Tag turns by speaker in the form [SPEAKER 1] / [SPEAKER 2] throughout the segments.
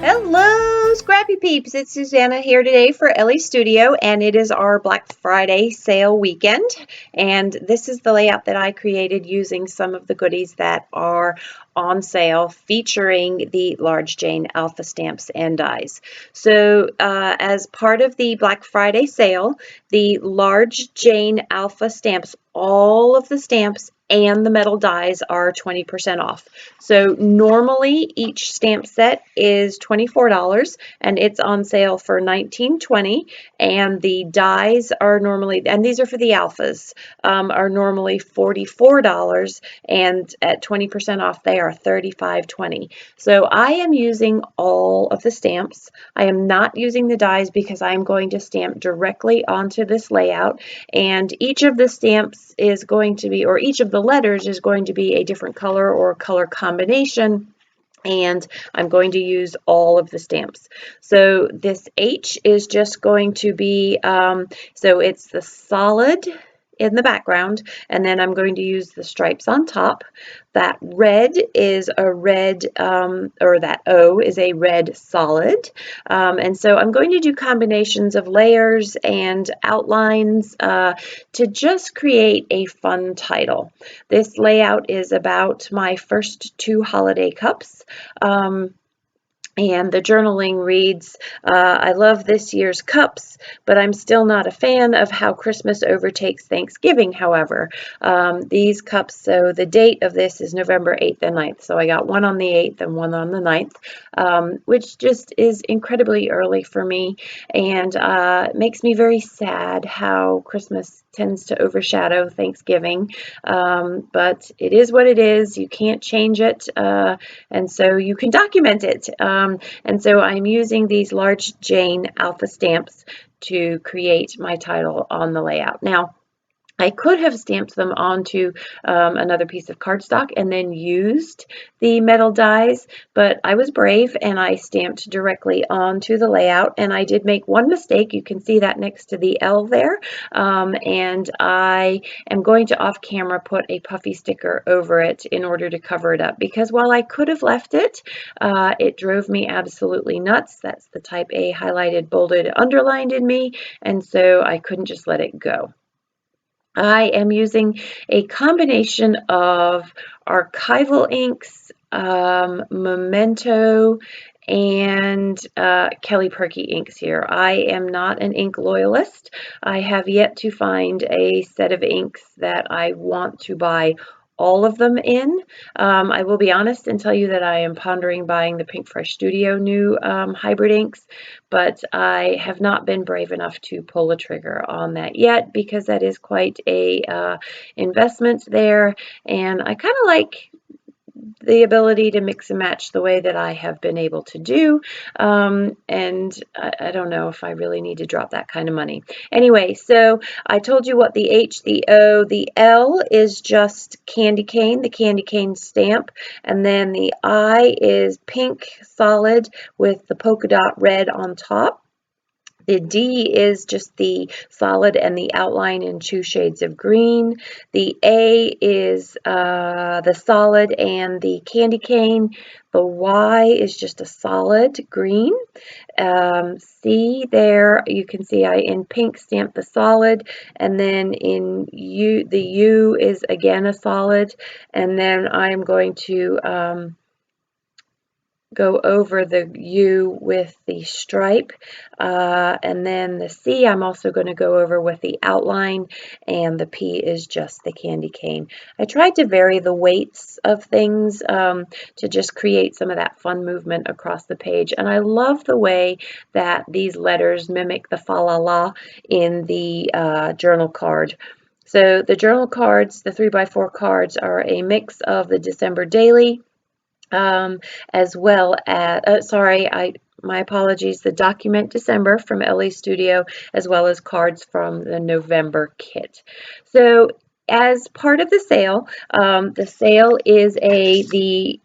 [SPEAKER 1] Hello, Scrappy Peeps. It's Suzanna here today for Elle Studio, and it is our Black Friday sale weekend. And this is the layout that I created using some of the goodies that are on sale, featuring the large Jane Alpha stamps and dies. So, as part of the Black Friday sale, the large Jane Alpha stamps, all of the stamps and the metal dies are 20% off. So normally each stamp set is $24 and it's on sale for $19.20, and the dies are normally, and these are for the alphas, are normally $44, and at 20% off they are $35.20. So I am using all of the stamps. I am not using the dies because I'm going to stamp directly onto this layout, and each of the stamps is going to be, or each of the letters is going to be a different color or color combination, and I'm going to use all of the stamps. So this H is just going to be, so it's the solid in the background, and then I'm going to use the stripes on top. That red is a red, or that O is a red solid. And so I'm going to do combinations of layers and outlines to just create a fun title. This layout is about my first two holiday cups. And the journaling reads, I love this year's cups, but I'm still not a fan of how Christmas overtakes Thanksgiving, however. These cups, so the date of this is November 8th and 9th. So I got one on the 8th and one on the 9th, which just is incredibly early for me, and it makes me very sad how Christmas tends to overshadow Thanksgiving. But it is what it is. You can't change it, and so you can document it. And so I'm using these large Jane Alpha stamps to create my title on the layout. Now, I could have stamped them onto another piece of cardstock and then used the metal dies, but I was brave and I stamped directly onto the layout, and I did make one mistake. You can see that next to the Elle there, and I am going to off camera put a puffy sticker over it in order to cover it up, because while I could have left it, it drove me absolutely nuts. That's the type A highlighted, bolded, underlined in me, and so I couldn't just let it go. I am using a combination of archival inks, Memento, and Kelly Perky inks here. I am not an ink loyalist. I have yet to find a set of inks that I want to buy all of them in. I will be honest and tell you that I am pondering buying the Pink Fresh Studio new hybrid inks, but I have not been brave enough to pull the trigger on that yet, because that is quite a investment there, and I kind of like the ability to mix and match the way that I have been able to do, and I don't know if I really need to drop that kind of money. Anyway, so I told you what the H, the O, the L is just candy cane, the candy cane stamp, and then the I is pink solid with the polka dot red on top. The D is just the solid and the outline in two shades of green. The A is the solid and the candy cane. The Y is just a solid green. C there, you can see I in pink stamped the solid, and then in U, the U is again a solid, and then I'm going to go over the U with the stripe, and then the C I'm also going to go over with the outline, and the P is just the candy cane. I tried to vary the weights of things to just create some of that fun movement across the page, and I love the way that these letters mimic the fa la la in the journal card. So the journal cards, the 3x4 cards, are a mix of the December daily, as well as, my apologies, the Document December from Elle Studio, as well as cards from the November kit. So as part of the sale is the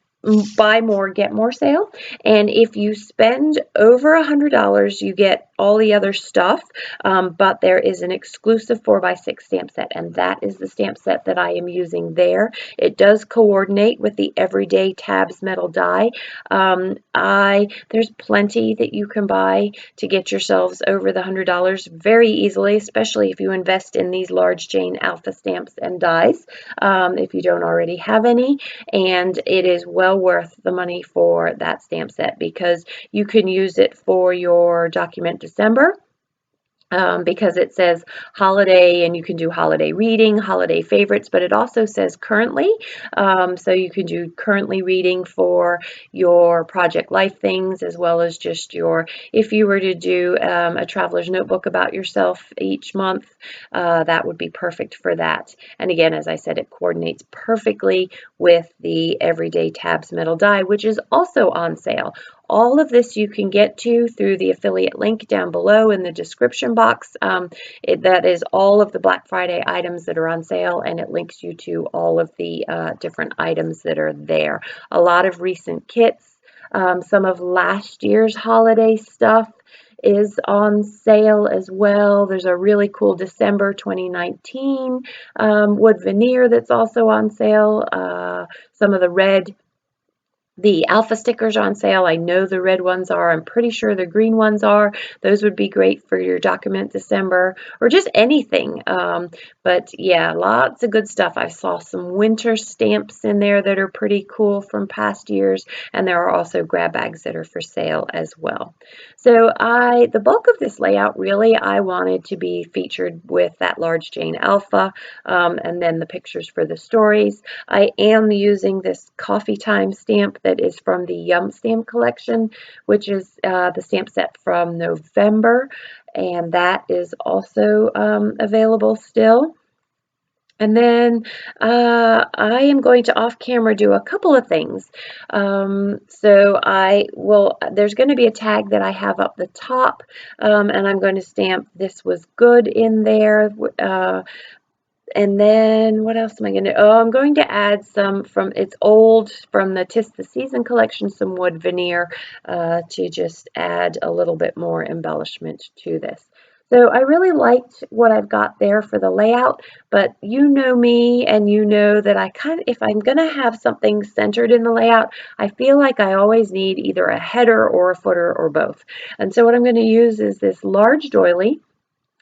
[SPEAKER 1] buy more, get more sale. And if you spend over $100, you get all the other stuff, but there is an exclusive 4x6 stamp set, and that is the stamp set that I am using there. It does coordinate with the Everyday Tabs metal die. There's plenty that you can buy to get yourselves over the $100 very easily, especially if you invest in these large Jane Alpha stamps and dies, if you don't already have any. And it is well worth the money for that stamp set because you can use it for your document December. Because it says holiday, and you can do holiday reading, holiday favorites, but it also says currently. So you can do currently reading for your project life things, as well as just your, if you were to do a traveler's notebook about yourself each month, that would be perfect for that. And again, as I said, it coordinates perfectly with the Everyday Tabs metal die, which is also on sale. All of this you can get to through the affiliate link down below in the description box. That is all of the Black Friday items that are on sale, and it links you to all of the different items that are there. A lot of recent kits, some of last year's holiday stuff is on sale as well. There's a really cool December 2019 wood veneer that's also on sale. Some of the alpha stickers are on sale. I know the red ones are. I'm pretty sure the green ones are. Those would be great for your document December or just anything. But yeah, lots of good stuff. I saw some winter stamps in there that are pretty cool from past years, and there are also grab bags that are for sale as well. So the bulk of this layout, really, I wanted to be featured with that large Jane Alpha, and then the pictures for the stories. I am using this Coffee Time stamp that is from the Yum Stamp collection, which is the stamp set from November, and that is also available still. And then I am going to off camera do a couple of things. There's going to be a tag that I have up the top, and I'm going to stamp "This was good" in there. And then what else am I going to do? Oh, I'm going to add some from the Tis the Season collection, some wood veneer to just add a little bit more embellishment to this. So I really liked what I've got there for the layout, but you know me, and you know that if I'm going to have something centered in the layout, I feel like I always need either a header or a footer or both. And so what I'm going to use is this large doily,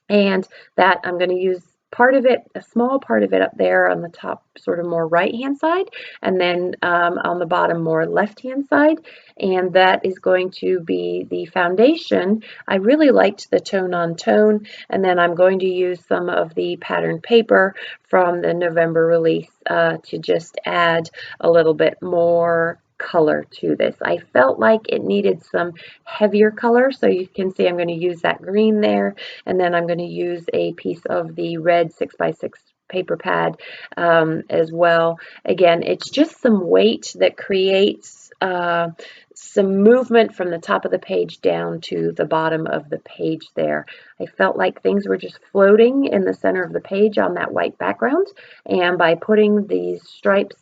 [SPEAKER 1] and that I'm going to use part of it, a small part of it up there on the top, sort of more right hand side, and then on the bottom more left hand side, and that is going to be the foundation. I really liked the tone on tone, and then I'm going to use some of the pattern paper from the November release to just add a little bit more color to this. I felt like it needed some heavier color, so you can see I'm going to use that green there, and then I'm going to use a piece of the red 6x6 paper pad as well. Again, it's just some weight that creates some movement from the top of the page down to the bottom of the page there. I felt like things were just floating in the center of the page on that white background, and by putting these stripes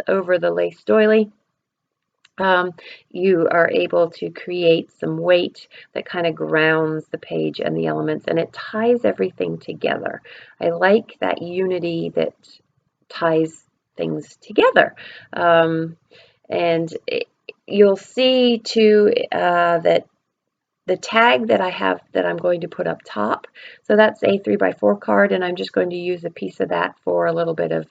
[SPEAKER 1] over the lace doily, you are able to create some weight that kind of grounds the page and the elements, and it ties everything together. I like that unity that ties things together. You'll see too that the tag that I have that I'm going to put up top, so that's a 3x4 card, and I'm just going to use a piece of that for a little bit of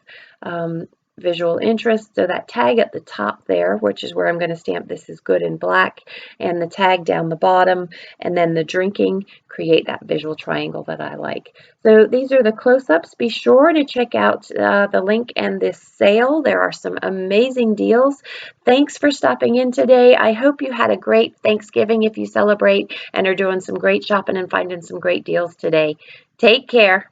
[SPEAKER 1] visual interest. So that tag at the top there, which is where I'm going to stamp "This is good" in black, and the tag down the bottom, and then the drinking, create that visual triangle that I like. So these are the close-ups. Be sure to check out the link and this sale. There are some amazing deals. Thanks for stopping in today. I hope you had a great Thanksgiving if you celebrate and are doing some great shopping and finding some great deals today. Take care.